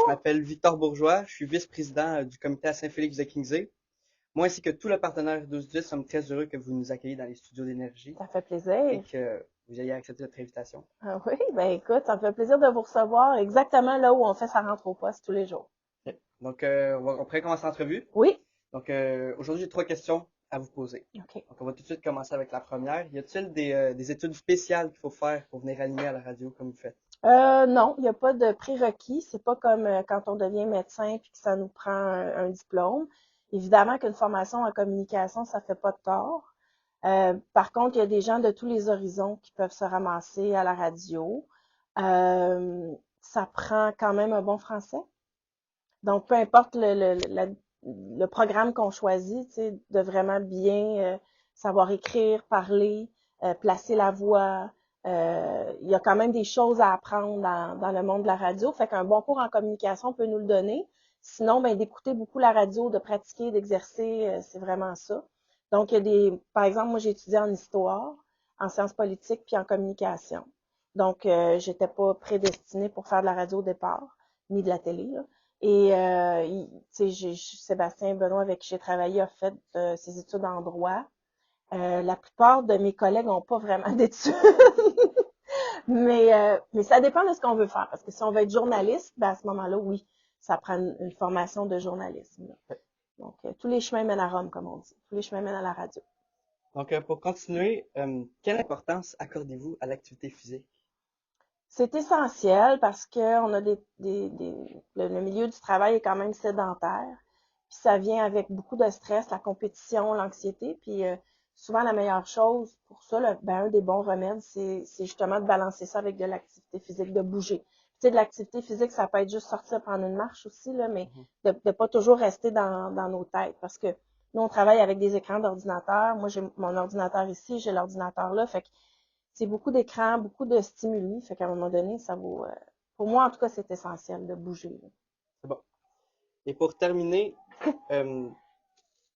m'appelle Victor Bourgeois, je suis vice-président du comité à Saint-Félix de Kingsey. Moi ainsi que tout le partenaire 12-10 sommes très heureux que vous nous accueilliez dans les studios d'énergie Ça fait et plaisir. que vous ayez accepté notre invitation. Ah oui, ben écoute, ça me fait plaisir de vous recevoir exactement là où on fait sa rentre au poste tous les jours. Ok. Donc, on pourrait commencer l'entrevue. Oui? Donc, aujourd'hui, j'ai 3 questions à vous poser. OK. Donc, on va tout de suite commencer avec la première. Y a-t-il des études spéciales qu'il faut faire pour venir animer à la radio comme vous faites? Non, il n'y a pas de prérequis. C'est pas comme quand on devient médecin puis que ça nous prend un diplôme. Évidemment qu'une formation en communication, ça fait pas de tort. Par contre, il y a des gens de tous les horizons qui peuvent se ramasser à la radio. Ça prend quand même un bon français. Donc, peu importe le programme qu'on choisit, tu sais, de vraiment bien savoir écrire, parler, placer la voix. Il y a quand même des choses à apprendre dans le monde de la radio. Fait qu'un bon cours en communication peut nous le donner. Sinon, ben d'écouter beaucoup la radio, de pratiquer, d'exercer, c'est vraiment ça. Donc, il y a par exemple, moi j'ai étudié en histoire, en sciences politiques, puis en communication. Donc, j'étais pas prédestinée pour faire de la radio au départ, ni de la télé, là. Et tu sais, Sébastien Benoît, avec qui j'ai travaillé, a fait ses études en droit. La plupart de mes collègues n'ont pas vraiment d'études. Mais ça dépend de ce qu'on veut faire. Parce que si on veut être journaliste, ben à ce moment-là, oui, ça prend une formation de journalisme. Là. Donc, tous les chemins mènent à Rome, comme on dit. Tous les chemins mènent à la radio. Donc, pour continuer, quelle importance accordez-vous à l'activité physique? C'est essentiel parce que on a le milieu du travail est quand même sédentaire. Puis ça vient avec beaucoup de stress, la compétition, l'anxiété. Puis souvent la meilleure chose pour ça, un des bons remèdes, c'est justement de balancer ça avec de l'activité physique, de bouger. Tu sais, de l'activité physique, ça peut être juste sortir prendre une marche aussi, là, mais de pas toujours rester dans nos têtes. Parce que nous, on travaille avec des écrans d'ordinateur. Moi, j'ai mon ordinateur ici, j'ai l'ordinateur là. Fait que c'est beaucoup d'écrans, beaucoup de stimuli. Fait qu'à un moment donné, ça vaut. Pour moi, en tout cas, c'est essentiel de bouger. Là. C'est bon. Et pour terminer, euh,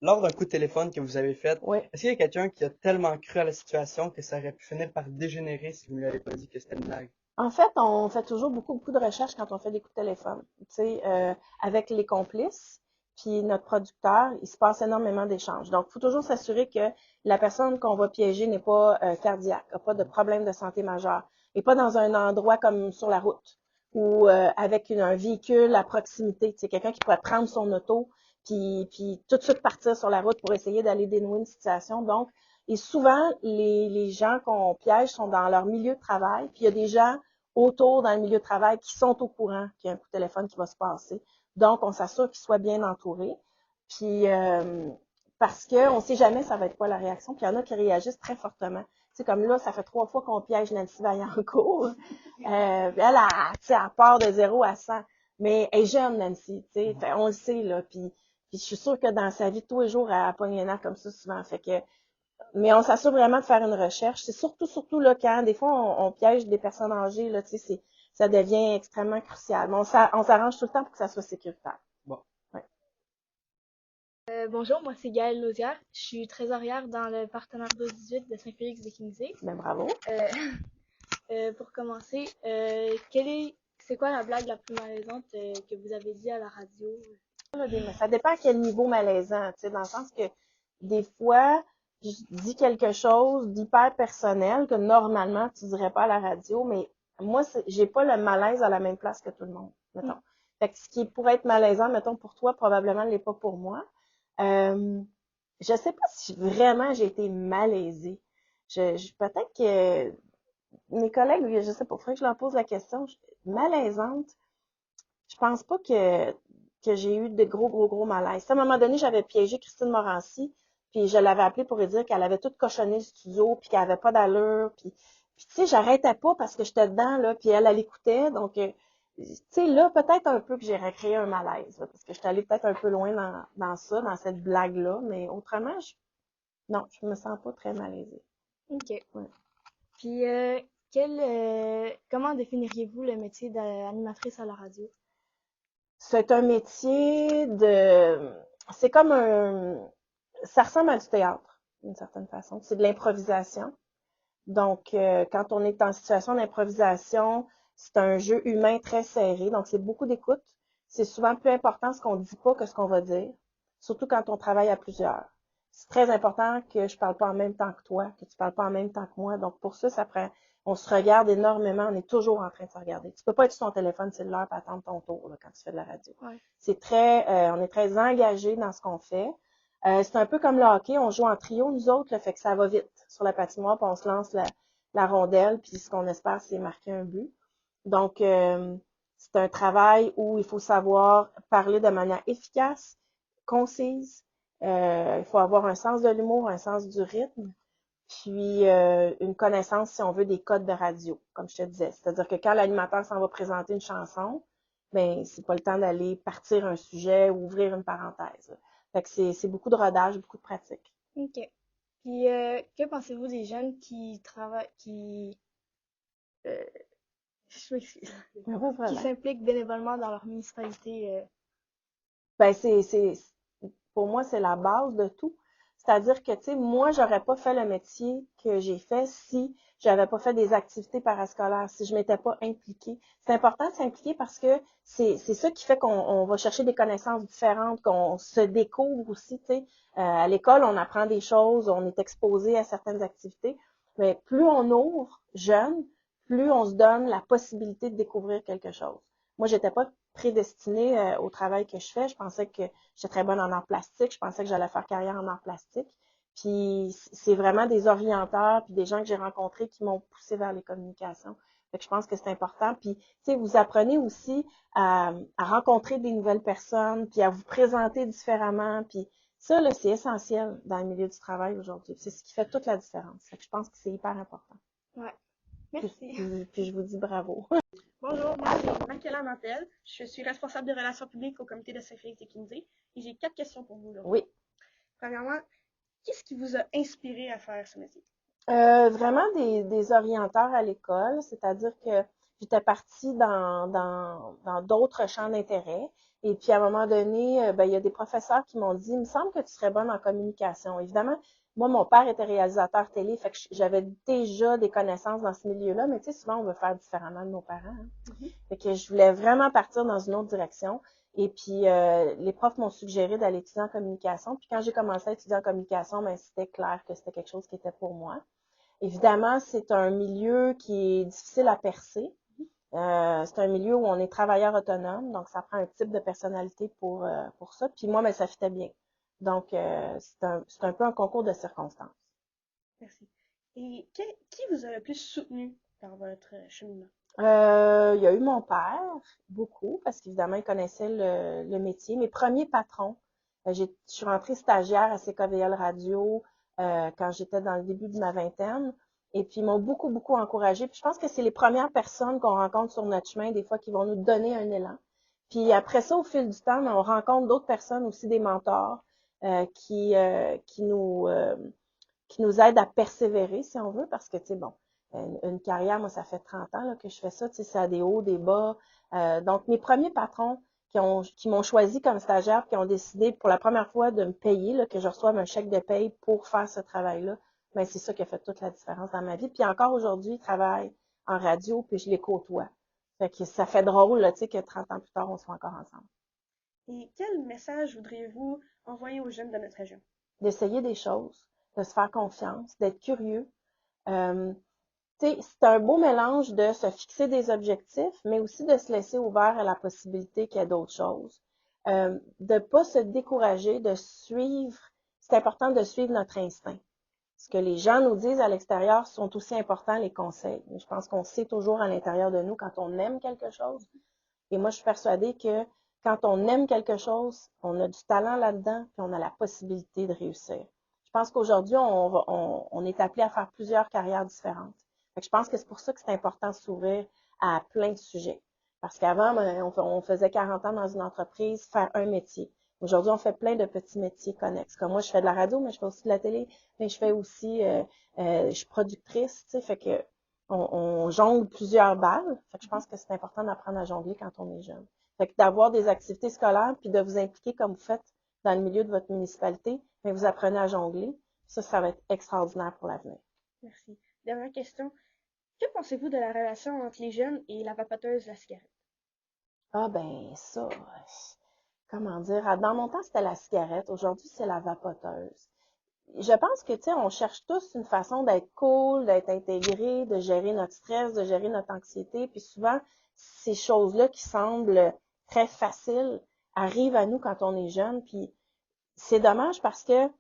lors d'un coup de téléphone que vous avez fait, Oui. est-ce qu'il y a quelqu'un qui a tellement cru à la situation que ça aurait pu finir par dégénérer si vous ne lui avez pas dit que c'était une blague? En fait, on fait toujours beaucoup de recherches quand on fait des coups de téléphone. Tu sais, avec les complices, puis notre producteur, il se passe énormément d'échanges. Donc, il faut toujours s'assurer que la personne qu'on va piéger n'est pas cardiaque, n'a pas de problème de santé majeur, et pas dans un endroit comme sur la route ou avec un véhicule à proximité. Tu sais, quelqu'un qui pourrait prendre son auto puis tout de suite partir sur la route pour essayer d'aller dénouer une situation. Donc, et souvent, les gens qu'on piège sont dans leur milieu de travail, puis il y a des gens autour dans le milieu de travail qui sont au courant qu'il y a un coup de téléphone qui va se passer. Donc, on s'assure qu'ils soient bien entourés. Puis, parce qu'on ne sait jamais ça va être quoi la réaction. Puis, il y en a qui réagissent très fortement. C'est comme là, ça fait 3 fois qu'on piège Nancy Vaillancourt. Elle part de 0 à 100. Mais elle est jeune, Nancy, tu sais. On le sait, là. Puis je suis sûre que dans sa vie de tous les jours, elle pogne un nerf comme ça souvent. Fait que mais on s'assure vraiment de faire une recherche. C'est surtout là quand des fois on piège des personnes âgées, là, tu sais, ça devient extrêmement crucial. Mais on s'arrange tout le temps pour que ça soit sécuritaire. Bon. Ouais. Bonjour, moi c'est Gaëlle Lausière. Je suis trésorière dans le partenaire 12-18 de Saint-Félix de Kingsey. Ben bravo. Pour commencer, c'est quoi la blague la plus malaisante que vous avez dit à la radio? Ça dépend à quel niveau malaisant, tu sais, dans le sens que des fois, je dis quelque chose d'hyper personnel que normalement tu dirais pas à la radio, mais moi, j'ai pas le malaise à la même place que tout le monde, mettons. Fait que ce qui pourrait être malaisant, mettons, pour toi, probablement ne l'est pas pour moi. Je sais pas si vraiment j'ai été malaisée. Peut-être que mes collègues, je sais pas, faudrait que je leur pose la question. Malaisante, je pense pas que j'ai eu de gros malaises. À un moment donné, j'avais piégé Christine Morancy, puis je l'avais appelée pour lui dire qu'elle avait tout cochonné le studio, puis qu'elle avait pas d'allure, puis tu sais, j'arrêtais pas parce que j'étais dedans, là, puis elle écoutait, donc, tu sais, là, peut-être un peu que j'ai recréé un malaise, là, parce que j'étais allée peut-être un peu loin dans ça, dans cette blague-là, mais autrement, non, je me sens pas très malaisée. OK. Ouais. Puis, comment définiriez-vous le métier d'animatrice à la radio? C'est un métier c'est comme ça ressemble à du théâtre, d'une certaine façon. C'est de l'improvisation. Donc, quand on est en situation d'improvisation, c'est un jeu humain très serré. Donc, c'est beaucoup d'écoute. c'est souvent plus important ce qu'on dit pas que ce qu'on va dire, surtout quand on travaille à plusieurs. C'est très important que je parle pas en même temps que toi, que tu parles pas en même temps que moi. Donc, pour ça, on se regarde énormément, on est toujours en train de se regarder. Tu peux pas être sur ton téléphone cellulaire et attendre ton tour, là, quand tu fais de la radio. Ouais. On est très engagé dans ce qu'on fait. C'est un peu comme le hockey, on joue en trio, nous autres, là, fait que ça va vite sur la patinoire, puis on se lance la rondelle, puis ce qu'on espère, c'est marquer un but. Donc, c'est un travail où il faut savoir parler de manière efficace, concise. Il faut avoir un sens de l'humour, un sens du rythme, puis une connaissance, si on veut, des codes de radio, comme je te disais. C'est-à-dire que quand l'animateur s'en va présenter une chanson, ben c'est pas le temps d'aller partir un sujet ou ouvrir une parenthèse. Fait que c'est beaucoup de rodage, beaucoup de pratique. OK. Puis, que pensez-vous des jeunes qui travaillent, euh, je m'excuse, qui s'impliquent bénévolement dans leur municipalité? Ben pour moi, c'est la base de tout. C'est-à-dire que, tu sais, moi, j'aurais pas fait le métier que j'ai fait si j'avais pas fait des activités parascolaires, si je m'étais pas impliquée. C'est important de s'impliquer parce que c'est ça qui fait qu'on va chercher des connaissances différentes, qu'on se découvre aussi, tu sais. À l'école, on apprend des choses, on est exposé à certaines activités, mais plus on ouvre jeune, plus on se donne la possibilité de découvrir quelque chose. Moi, j'étais pas prédestinée au travail que je fais. Je pensais que j'étais très bonne en arts plastiques. Je pensais que j'allais faire carrière en arts plastiques. Puis c'est vraiment des orienteurs puis des gens que j'ai rencontrés qui m'ont poussé vers les communications. Fait que je pense que c'est important. Puis, tu sais, vous apprenez aussi à rencontrer des nouvelles personnes, puis à vous présenter différemment. Puis ça, là, c'est essentiel dans le milieu du travail aujourd'hui. C'est ce qui fait toute la différence. Fait que je pense que c'est hyper important. Ouais. Merci. Puis je vous dis bravo. Bonjour, moi c'est Michaela Mantel. Je suis responsable de relations publiques au comité de Saint-Félix-de-Kinsey et j'ai 4 questions pour vous aujourd'hui. Oui. Premièrement, qu'est-ce qui vous a inspiré à faire ce métier? Vraiment des orienteurs à l'école, c'est-à-dire que j'étais partie dans d'autres champs d'intérêt. Et puis, à un moment donné, ben, il y a des professeurs qui m'ont dit, il me semble que tu serais bonne en communication. Évidemment, moi, mon père était réalisateur télé, fait que j'avais déjà des connaissances dans ce milieu-là, mais tu sais, souvent, on veut faire différemment de nos parents. Hein. Fait que je voulais vraiment partir dans une autre direction. Et puis, les profs m'ont suggéré d'aller étudier en communication. Puis, quand j'ai commencé à étudier en communication, ben, c'était clair que c'était quelque chose qui était pour moi. Évidemment, c'est un milieu qui est difficile à percer. C'est un milieu où on est travailleur autonome, donc ça prend un type de personnalité pour ça. Puis moi, ben, ça fitait bien. Donc, c'est un peu un concours de circonstances. Merci. Et qui vous a le plus soutenu dans votre cheminement? Il y a eu mon père, beaucoup, parce qu'évidemment, il connaissait le métier. Mes premiers patrons, je suis rentrée stagiaire à CKVL Radio quand j'étais dans le début de ma vingtaine. Et puis, ils m'ont beaucoup, beaucoup encouragée. Puis, je pense que c'est les premières personnes qu'on rencontre sur notre chemin, des fois, qui vont nous donner un élan. Puis, après ça, au fil du temps, on rencontre d'autres personnes aussi, des mentors, qui nous aident à persévérer, si on veut, parce que, tu sais, bon, une carrière, moi, ça fait 30 ans là, que je fais ça, tu sais, ça a des hauts, des bas. Donc, mes premiers patrons qui m'ont choisi comme stagiaire, qui ont décidé pour la première fois de me payer, là, que je reçoive un chèque de paye pour faire ce travail-là, ben, c'est ça qui a fait toute la différence dans ma vie. Puis encore aujourd'hui, ils travaillent en radio, puis je les côtoie. Fait que ça fait drôle, là, tu sais, que 30 ans plus tard, on soit encore ensemble. Et quel message voudriez-vous envoyer aux jeunes de notre région? D'essayer des choses, de se faire confiance, d'être curieux. C'est un beau mélange de se fixer des objectifs, mais aussi de se laisser ouvert à la possibilité qu'il y ait d'autres choses. De ne pas se décourager, de suivre, c'est important de suivre notre instinct. Ce que les gens nous disent à l'extérieur sont aussi importants, les conseils. Je pense qu'on sait toujours à l'intérieur de nous quand on aime quelque chose. Et moi, je suis persuadée que quand on aime quelque chose, on a du talent là-dedans, puis on a la possibilité de réussir. Je pense qu'aujourd'hui, on est appelé à faire plusieurs carrières différentes. Fait que je pense que c'est pour ça que c'est important de s'ouvrir à plein de sujets. Parce qu'avant, on faisait 40 ans dans une entreprise, faire un métier. Aujourd'hui, on fait plein de petits métiers connexes. Comme moi, je fais de la radio, mais je fais aussi de la télé, mais je fais aussi, je suis productrice, tu sais, fait que on jongle plusieurs balles. Fait que je pense que c'est important d'apprendre à jongler quand on est jeune. Fait que d'avoir des activités scolaires puis de vous impliquer comme vous faites dans le milieu de votre municipalité, mais vous apprenez à jongler. Ça va être extraordinaire pour l'avenir. Merci. Dernière question. Que pensez-vous de la relation entre les jeunes et la vapoteuse de la cigarette? Ah ben ça, comment dire, dans mon temps, c'était la cigarette. Aujourd'hui, c'est la vapoteuse. Je pense que, tu sais, on cherche tous une façon d'être cool, d'être intégré, de gérer notre stress, de gérer notre anxiété. Puis souvent, ces choses-là qui semblent très faciles arrivent à nous quand on est jeune. Puis c'est dommage parce que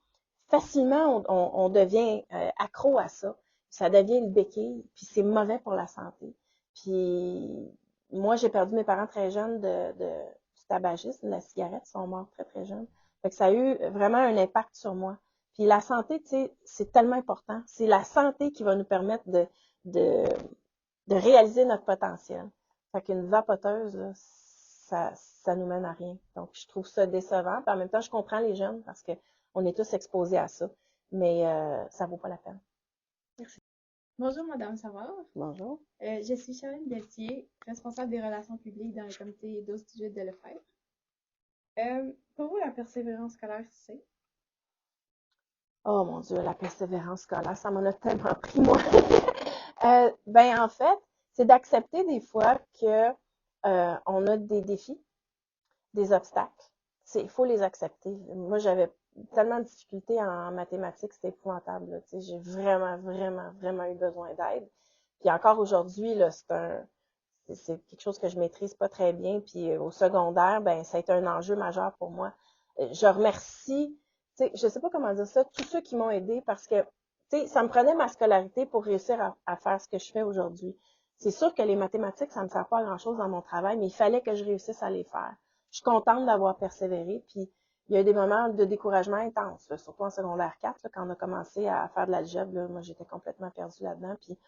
facilement, on devient accro à ça. Ça devient une béquille, puis c'est mauvais pour la santé. Puis moi, j'ai perdu mes parents très jeunes du tabagisme, de la cigarette, ils sont morts très, très jeunes. Fait que ça a eu vraiment un impact sur moi. Puis la santé, tu sais, c'est tellement important. C'est la santé qui va nous permettre de, de réaliser notre potentiel. Fait qu'une vapoteuse, là, ça nous mène à rien. Donc, je trouve ça décevant. Puis en même temps, je comprends les jeunes parce que on est tous exposés à ça. Mais ça vaut pas la peine. Merci. Bonjour, Madame Savard. Bonjour. Je suis Charline Deltier, responsable des relations publiques dans le comité 12-18 de Lefebvre. Pour vous, la persévérance scolaire, c'est? Oh mon Dieu, la persévérance scolaire, ça m'en a tellement pris, moi. Ben, en fait, c'est d'accepter des fois que on a des défis, des obstacles. Il faut les accepter. Moi, j'avais tellement de difficultés en mathématiques, c'était épouvantable. Là, j'ai vraiment, vraiment, vraiment eu besoin d'aide. Puis encore aujourd'hui, là, c'est quelque chose que je maîtrise pas très bien. Puis au secondaire, ben ça a été un enjeu majeur pour moi. Je remercie, tu sais, je sais pas comment dire ça, tous ceux qui m'ont aidé parce que, tu sais, ça me prenait ma scolarité pour réussir à faire ce que je fais aujourd'hui. C'est sûr que les mathématiques, ça me sert pas à grand-chose dans mon travail, mais il fallait que je réussisse à les faire. Je suis contente d'avoir persévéré, puis il y a eu des moments de découragement intense, là, surtout en secondaire 4, là, quand on a commencé à faire de l'algèbre, moi j'étais complètement perdue là-dedans, puis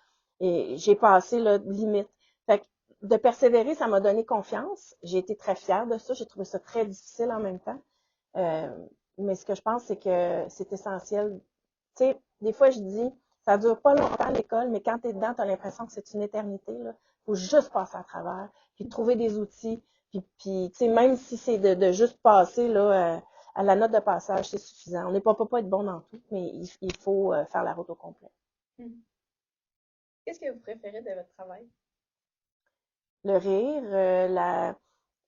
et j'ai passé là, limite. Fait que de persévérer, ça m'a donné confiance. J'ai été très fière de ça. J'ai trouvé ça très difficile en même temps. Euh, mais ce que je pense, c'est que c'est essentiel. Tu sais, des fois, je dis, ça dure pas longtemps à l'école, mais quand tu es dedans, tu as l'impression que c'est une éternité. Il faut juste passer à travers, puis trouver des outils. Puis tu sais, même si c'est de juste passer là, à la note de passage, c'est suffisant. On n'est pas être bon dans tout, mais il faut faire la route au complet. Qu'est-ce que vous préférez de votre travail? Le rire,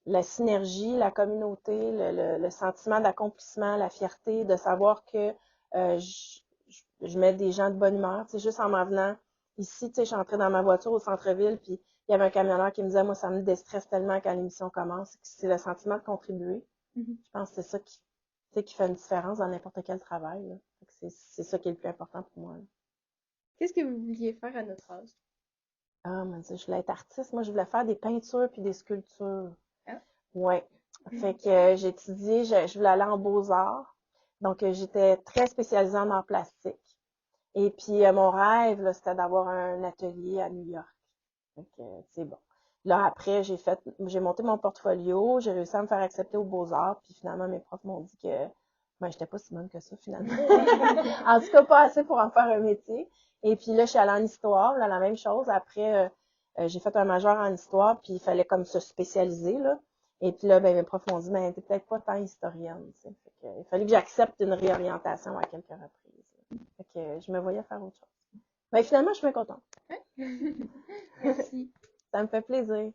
la synergie, la communauté, le sentiment d'accomplissement, la fierté de savoir que je mets des gens de bonne humeur. Tu sais, juste en m'en venant ici, tu sais, je suis entrée dans ma voiture au centre-ville, puis il y avait un camionneur qui me disait, moi, ça me déstresse tellement quand l'émission commence. C'est le sentiment de contribuer. Je pense que c'est ça qui fait une différence dans n'importe quel travail. Là. C'est ça qui est le plus important pour moi. Là. Qu'est-ce que vous vouliez faire à notre âge? Ah, mon Dieu, je voulais être artiste. Moi, je voulais faire des peintures puis des sculptures. Ah. Ouais. Fait que j'ai étudié, je voulais aller en beaux-arts. Donc, j'étais très spécialisée en arts plastiques. Et puis, mon rêve, là, c'était d'avoir un atelier à New York. Donc, c'est bon. Là, après, j'ai monté mon portfolio, j'ai réussi à me faire accepter aux Beaux-Arts, puis finalement, mes profs m'ont dit que ben, j'étais pas si bonne que ça, finalement. En tout cas, pas assez pour en faire un métier. Et puis là, je suis allée en histoire, là, la même chose. Après, j'ai fait un majeur en histoire, puis il fallait comme se spécialiser, là. Et puis là, ben, mes profs m'ont dit, ben, t'es peut-être pas tant historienne, tu sais. Fait que, il fallait que j'accepte une réorientation à quelques reprises. Fait que je me voyais faire autre chose. Ben, finalement, je suis bien contente. Merci. Ça me fait plaisir.